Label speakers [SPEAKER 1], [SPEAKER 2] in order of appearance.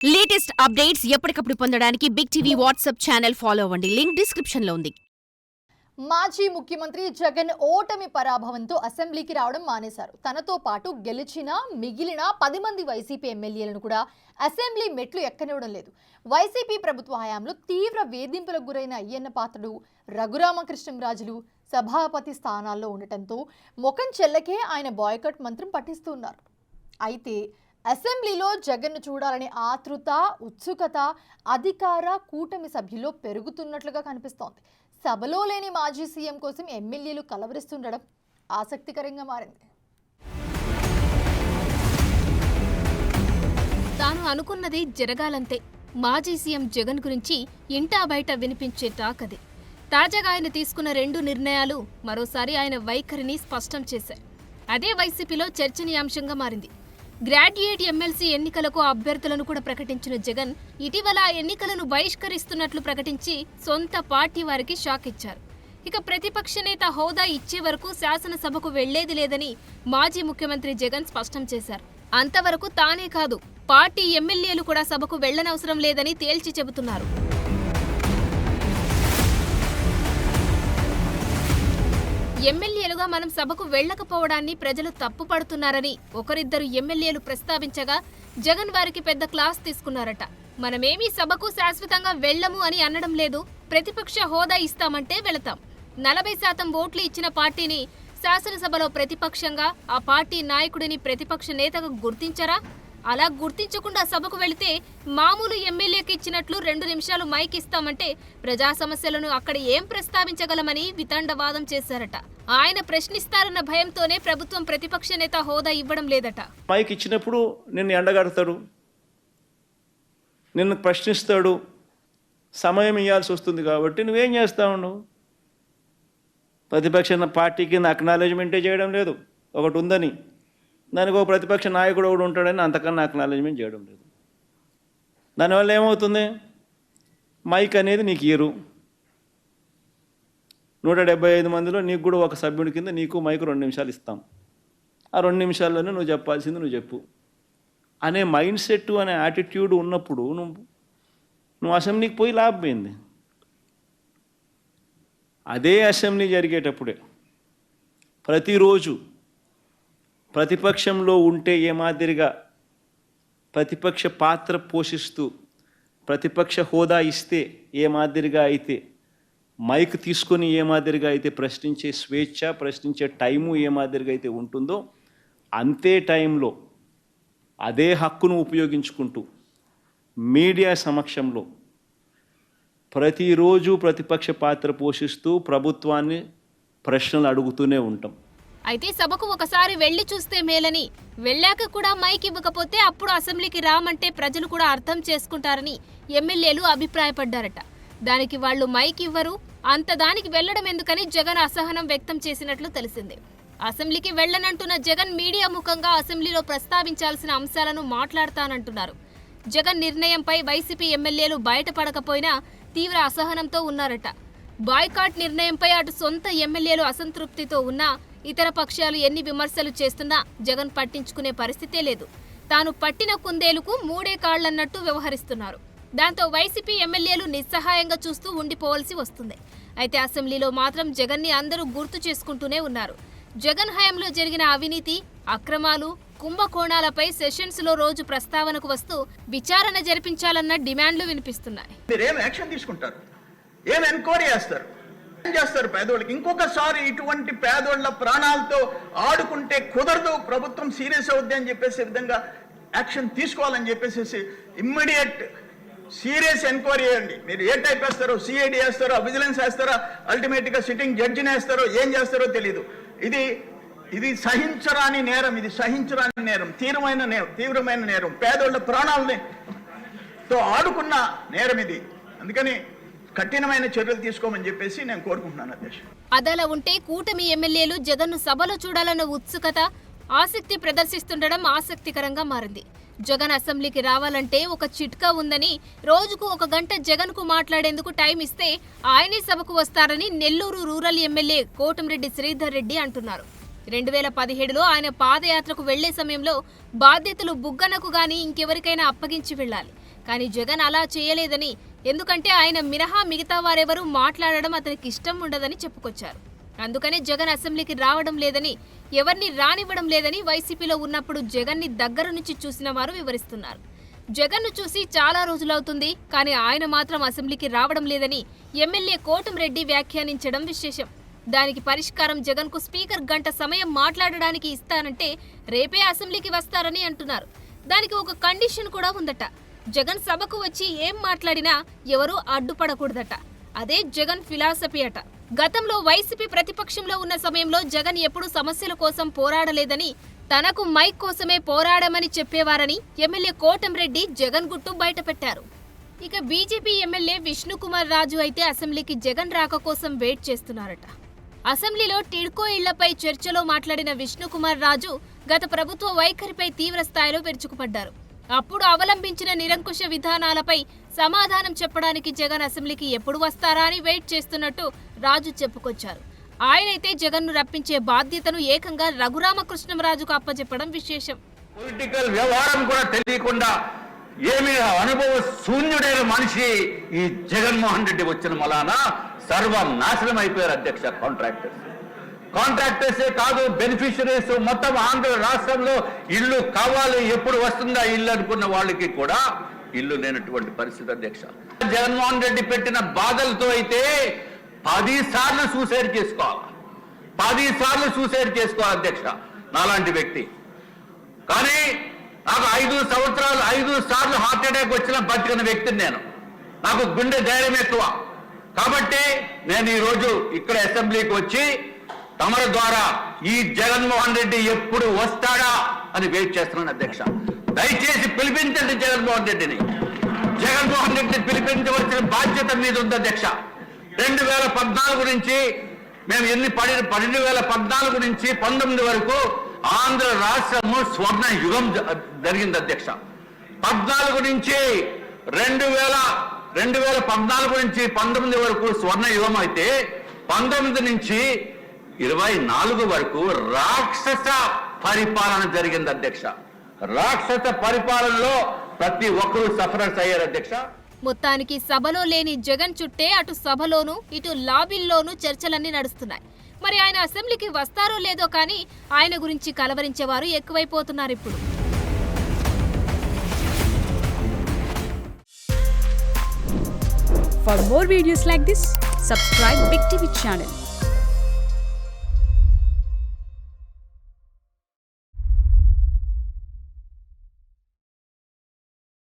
[SPEAKER 1] Latest updates ఎప్పటికప్పుడు పొందడానికి big TV WhatsApp channel follow అవ్వండి. లింక్ డిస్క్రిప్షన్ లో ఉంది.
[SPEAKER 2] మాజీ ముఖ్యమంత్రి జగన్ ఓటమి పరాభవంతో అసెంబ్లీకి రావడం మానేశారు. తనతో పాటు గెలిచిన మిగిలిన 10 మంది వైసీపీ ఎమ్మెల్యేలను కూడా అసెంబ్లీ మెట్లు ఎక్కనివ్వడం లేదు. వైసీపీ ప్రభుత్వ హయాంలో తీవ్ర వేధింపులకు గురైన అయ్యన్న పాత్రుడు, రఘురామకృష్ణంరాజులు సభాపతి స్థానాల్లో ఉండటంతో ముఖం చెల్లకే ఆయన బాయ్కట్ మంత్రం పట్టిస్తున్నారు. అయితే అసెంబ్లీలో జగన్ను చూడాలనే ఆతృత, ఉత్సుకత అధికార కూటమి సభ్యుల్లో పెరుగుతున్నట్లుగా కనిపిస్తోంది. సభలో లేని మాజీ సీఎం కోసం ఎమ్మెల్యేలు కలవరిస్తుండడం ఆసక్తికరంగా మారింది.
[SPEAKER 3] తాను అనుకున్నది జరగాలంతే. మాజీ సీఎం జగన్ గురించి ఇంటా బయట వినిపించే టాక్ అది. తాజాగా ఆయన తీసుకున్న 2 నిర్ణయాలు మరోసారి ఆయన వైఖరిని స్పష్టం చేశాయి. అదే వైసీపీలో చర్చనీయాంశంగా మారింది. గ్రాడ్యుయేట్ ఎమ్మెల్సీ ఎన్నికలకు అభ్యర్థులను కూడా ప్రకటించిన జగన్ ఇటీవల ఆ ఎన్నికలను బహిష్కరిస్తున్నట్లు ప్రకటించి సొంత పార్టీ వారికి షాక్ ఇచ్చారు. ఇక ప్రతిపక్ష నేత హోదా ఇచ్చే వరకు శాసనసభకు వెళ్లేది లేదని మాజీ ముఖ్యమంత్రి జగన్ స్పష్టం చేశారు. అంతవరకు తానే కాదు, పార్టీ ఎమ్మెల్యేలు కూడా సభకు వెళ్లనవసరం లేదని తేల్చి చెబుతున్నారు. ఎమ్మెల్యేలుగా మనం సభకు వెళ్లకపోవడాన్ని ప్రజలు తప్పుపడుతున్నారని ఒకరిద్దరు ఎమ్మెల్యేలు ప్రస్తావించగా జగన్ వారికి పెద్ద క్లాస్ తీసుకున్నారట. మనమేమీ సభకు శాశ్వతంగా వెళ్లము అని అనడం లేదు, ప్రతిపక్ష హోదా ఇస్తామంటే వెళతాం. 40% ఓట్లు ఇచ్చిన పార్టీని శాసనసభలో ప్రతిపక్షంగా, ఆ పార్టీ నాయకుడిని ప్రతిపక్ష నేతగా గుర్తించరా? అలా గుర్తించకుండా సభకు వెళితే మామూలు ఎమ్మెల్యేకి ఇచ్చినట్లు 2 నిమిషాలు మైక్ ఇస్తామంటే ప్రజా సమస్యలను అక్కడ ఏం ప్రస్తావించగలమని వితండవాదం చేశారట. ఆయన ప్రశ్నిస్తారన్న భయంతోనే ప్రభుత్వం ప్రతిపక్ష నేత హోదా ఇవ్వడం లేదట.
[SPEAKER 4] మైక్ ఇచ్చినప్పుడు నిన్ను ఎండగడతాడు, నిన్ను ప్రశ్నిస్తాడు, సమయం ఇవ్వాల్సి వస్తుంది. కాబట్టి నువ్వేం చేస్తావు? నువ్వు ప్రతిపక్ష పార్టీ కింద అక్నాలెడ్జ్మెంటే చేయడం లేదు. ఒకటి ఉందని దానికి ఒక ప్రతిపక్ష నాయకుడు ఒకడు ఉంటాడని అంతకన్నా అక్నాలెడ్జ్మెంట్ చేయడం లేదు. దానివల్ల ఏమవుతుంది? మైక్ అనేది నీకు ఇయ్యరు. 175 మందిలో నీకు కూడా ఒక సభ్యుడి కింద నీకు మైక్ 2 నిమిషాలు ఇస్తాం. ఆ 2 నిమిషాల్లోనే నువ్వు చెప్పాల్సింది నువ్వు చెప్పు అనే మైండ్ సెట్, అనే యాటిట్యూడ్ ఉన్నప్పుడు నువ్వు అసెంబ్లీకి పోయి లాభమైంది. అదే అసెంబ్లీ జరిగేటప్పుడే ప్రతిరోజు ప్రతిపక్షంలో ఉంటే ఏ మాదిరిగా ప్రతిపక్ష పాత్ర పోషిస్తూ ప్రతిపక్ష హోదా ఇస్తే ఏ మాదిరిగా అయితే, మైక్ తీసుకొని ఏ మాదిరిగా అయితే ప్రశ్నించే స్వేచ్ఛ, ప్రశ్నించే టైము ఏ మాదిరిగా అయితే ఉంటుందో అంతే టైంలో అదే హక్కును ఉపయోగించుకుంటూ మీడియా సమక్షంలో ప్రతిరోజు ప్రతిపక్ష పాత్ర పోషిస్తూ ప్రభుత్వాన్ని ప్రశ్నలు అడుగుతూనే ఉంటాం.
[SPEAKER 3] అయితే సభకు ఒకసారి వెళ్లి చూస్తే మేలని, వెళ్ళాక కూడా మైక్ ఇవ్వకపోతే అప్పుడు అసెంబ్లీకి రామంటే ప్రజలు కూడా అర్థం చేసుకుంటారని ఎమ్మెల్యేలు అభిప్రాయపడ్డారట. దానికి వాళ్లు మైక్ ఇవ్వరు, అంత దానికి వెళ్లడం ఎందుకని జగన్ అసహనం వ్యక్తం చేసినట్లు తెలిసింది. అసెంబ్లీకి వెళ్లనంటున్న జగన్ మీడియా ముఖంగా అసెంబ్లీలో ప్రస్తావించాల్సిన అంశాలను మాట్లాడతానంటున్నారు. జగన్ నిర్ణయంపై వైసీపీ ఎమ్మెల్యేలు బయటపడకపోయినా తీవ్ర అసహనంతో ఉన్నారట. బాయ్కాట్ నిర్ణయంపై అటు సొంత ఎమ్మెల్యేలు అసంతృప్తితో ఉన్నా ఇతర పక్షాలు ఎన్ని విమర్శలు చేస్తున్నా జగన్ పట్టించుకునే పరిస్థితే లేదు. తాను పట్టిన కుందేలుకు 3 కాళ్లన్నట్టు వ్యవహరిస్తున్నారు. దాంతో వైసీపీ ఎమ్మెల్యేలు నిస్సహాయంగా చూస్తూ ఉండిపోవలసి వస్తుంది. అయితే అసెంబ్లీలో మాత్రం జగన్ని అందరూ గుర్తు చేసుకుంటూనే ఉన్నారు. జగన్ హయాంలో జరిగిన అవినీతి, అక్రమాలు, కుంభకోణాలపై సెషన్స్ లో రోజు ప్రస్తావనకు వస్తూ విచారణ జరిపించాలన్న డిమాండ్లు వినిపిస్తున్నాయి.
[SPEAKER 5] ఏం ఎంక్వైరీ చేస్తారు పేదోళ్ళకి? ఇంకొకసారి ఇటువంటి పేదోళ్ళ ప్రాణాలతో ఆడుకుంటే కుదరదు, ప్రభుత్వం సీరియస్ అవుద్ది అని చెప్పేసి విధంగా యాక్షన్ తీసుకోవాలని చెప్పేసి ఇమ్మీడియట్ సీరియస్ ఎంక్వైరీ చేయండి. మీరు ఏ టైప్ వేస్తారో, సిఐడి వేస్తారో, విజిలెన్స్ వేస్తారో, అల్టిమేట్గా సిట్టింగ్ జడ్జిని వేస్తారో, ఏం చేస్తారో తెలియదు. ఇది సహించరాని నేరం, ఇది సహించరాని నేరం, తీవ్రమైన నేరం, పేదోళ్ళ ప్రాణాలతో ఆడుకున్న నేరం ఇది. అందుకని కఠినమైన చర్యలు తీసుకోమని చెప్పేసి నేను కోరుకుంటున్నాను అధ్యక్ష.
[SPEAKER 3] అదలా ఉంటే కూటమి ఎమ్మెల్యేలు జగన్ను సభలో చూడాలన్న ఉత్సుకత, ఆసక్తి ప్రదర్శిస్తుండడం ఆసక్తికరంగా మారింది. జగన్ అసెంబ్లీకి రావాలంటే ఒక చిట్కా ఉందని, రోజుకు 1 గంట జగన్కు మాట్లాడేందుకు టైం ఇస్తే ఆయనే సభకు వస్తారని నెల్లూరు రూరల్ ఎమ్మెల్యే కోటంరెడ్డి శ్రీధర్ రెడ్డి అంటున్నారు. 2017లో ఆయన పాదయాత్రకు వెళ్లే సమయంలో బాధ్యతలు బుగ్గనకు గాని ఇంకెవరికైనా అప్పగించి వెళ్లాలి. కానీ జగన్ అలా చేయలేదని, ఎందుకంటే ఆయన మినహా మిగతా వారెవరూ మాట్లాడడం అతనికి ఇష్టం ఉండదని చెప్పుకొచ్చారు. అందుకనే జగన్ అసెంబ్లీకి రావడం లేదని, ఎవరిని రానివ్వడం లేదని వైసీపీలో ఉన్నప్పుడు జగన్ని దగ్గర నుంచి చూసిన వారు వివరిస్తున్నారు. జగన్ను చూసి చాలా రోజులవుతుంది, కానీ ఆయన మాత్రం అసెంబ్లీకి రావడం లేదని ఎమ్మెల్యే కోటంరెడ్డి వ్యాఖ్యానించడం విశేషం. దానికి పరిష్కారం జగన్కు స్పీకర్ గంట సమయం మాట్లాడడానికి ఇస్తానంటే రేపే అసెంబ్లీకి వస్తారని అంటున్నారు. దానికి ఒక కండిషన్ కూడా ఉందట. జగన్ సభకు వచ్చి ఏం మాట్లాడినా ఎవరూ అడ్డుపడకూడదట. అదే జగన్ ఫిలాసఫీ అట. గతంలో వైసీపీ ప్రతిపక్షంలో ఉన్న సమయంలో జగన్ ఎప్పుడూ సమస్యల కోసం పోరాడలేదని, తనకు మైక్ కోసమే పోరాడమని చెప్పేవారని ఎమ్మెల్యే కోటంరెడ్డి జగన్ గుట్టు బయటపెట్టారు. ఇక బీజేపీ ఎమ్మెల్యే విష్ణుకుమార్ రాజు అయితే అసెంబ్లీకి జగన్ రాక కోసం వెయిట్ చేస్తున్నారట. అసెంబ్లీలో టిడ్కో ఇళ్లపై చర్చలో మాట్లాడిన విష్ణుకుమార్ రాజు గత ప్రభుత్వ వైఖరిపై తీవ్ర స్థాయిలో విరుచుకుపడ్డారు. అప్పుడు అవలంబించిన నిరంకుశ విధానాలపై సమాధానం చెప్పడానికి జగన్ అసెంబ్లీకి ఎప్పుడు వస్తారా అని వెయిట్ చేస్తున్నట్టు రాజు చెప్పుకొచ్చారు. ఆయనైతే జగన్ను రప్పించే బాధ్యతను ఏకంగా రఘురామకృష్ణంరాజుకు అప్పచెప్పడం విశేషం.
[SPEAKER 6] పొలిటికల్ వ్యవహారం కూడా తెలియకుండా ఏమీ అనుభవ శూన్యుడైన మనిషి ఈ జగన్మోహన్ రెడ్డి వచ్చిన మలానా సర్వనాశనం అయిపోయారు అధ్యక్ష. కాంట్రాక్టర్సే కాదు, బెనిఫిషరీస్ మొత్తం ఆంధ్ర రాష్ట్రంలో ఇల్లు కావాలి, ఎప్పుడు వస్తుందా ఇల్లు అనుకున్న వాళ్ళకి కూడా ఇల్లు లేనటువంటి పరిస్థితి అధ్యక్ష. జగన్మోహన్ రెడ్డి పెట్టిన బాధలతో అయితే 10 సార్లు సూసైడ్ చేసుకోవాలి, 10 సార్లు సూసైడ్ చేసుకోవాలి అధ్యక్ష నాలాంటి వ్యక్తి. కానీ నాకు 5 సంవత్సరాలు 5 సార్లు హార్ట్ అటాక్ వచ్చిన బతికిన వ్యక్తిని నేను. నాకు గుండె ధైర్యం ఎక్కువ. కాబట్టి నేను ఈరోజు ఇక్కడ అసెంబ్లీకి వచ్చి తమరి ద్వారా ఈ జగన్మోహన్ రెడ్డి ఎప్పుడు వస్తాడా అని వెయిట్ చేస్తున్నాను అధ్యక్ష. దయచేసి పిలిపించండి జగన్మోహన్ రెడ్డిని. జగన్మోహన్ రెడ్డిని పిలిపించవలసిన బాధ్యత మీద ఉంది అధ్యక్ష. 2014 నుంచి మేము 2014 నుంచి 19 వరకు ఆంధ్ర రాష్ట్రము స్వర్ణ యుగం జరిగింది అధ్యక్ష. 14 నుంచి 2014 నుంచి 19 వరకు స్వర్ణ యుగం అయితే 19 నుంచి 24 వరకు రాక్షస పరిపాలన జరిగింది అధ్యక్ష. రాక్షస పరిపాలనలో ప్రతి ఒక్కరూ సఫరర్స్ అయ్యారు అధ్యక్ష.
[SPEAKER 3] మొత్తానికి సభలో లేని జగన్ చుట్టే అటు సభలోనూ ఇటు లాబీల్లోనూ చర్చలన్నీ నడుస్తున్నాయి. మరి ఆయన అసెంబ్లీకి వస్తారో లేదో కానీ ఆయన గురించి కలవరించేవారు ఎక్కువైపోతున్నారు ఇప్పుడు.
[SPEAKER 7] For more videos like this, subscribe Big TV channel.